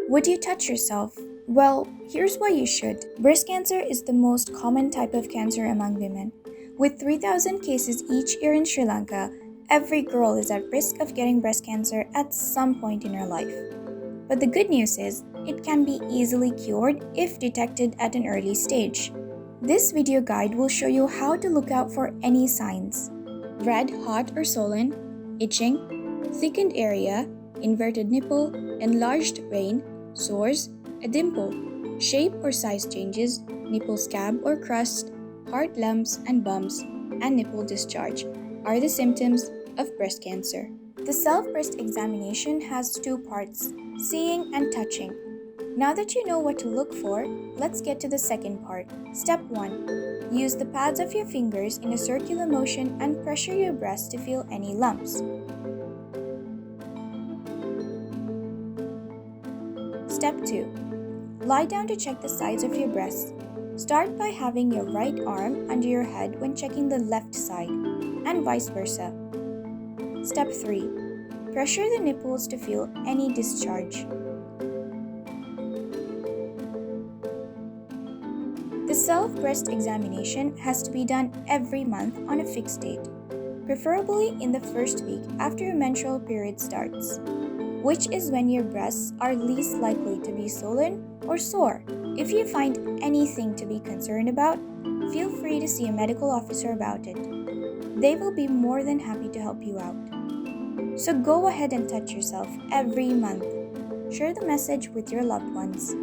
Would you touch yourself? Well, here's why you should. Breast cancer is the most common type of cancer among women. With 3,000 cases each year in Sri Lanka, every girl is at risk of getting breast cancer at some point in her life. But the good news is, it can be easily cured if detected at an early stage. This video guide will show you how to look out for any signs: red, hot, or swollen, itching, thickened area, inverted nipple, enlarged vein, sores, a dimple, shape or size changes, nipple scab or crust, hard lumps and bumps, and nipple discharge are the symptoms of breast cancer. The self-breast examination has two parts: seeing and touching. Now that you know what to look for, let's get to the second part. Step 1. Use the pads of your fingers in a circular motion and pressure your breast to feel any lumps. Step 2. Lie down to check the sides of your breasts. Start by having your right arm under your head when checking the left side, and vice versa. Step 3. Pressure the nipples to feel any discharge. The self-breast examination has to be done every month on a fixed date, preferably in the first week after your menstrual period starts, which is when your breasts are least likely to be swollen or sore. If you find anything to be concerned about, feel free to see a medical officer about it. They will be more than happy to help you out. So go ahead and touch yourself every month. Share the message with your loved ones.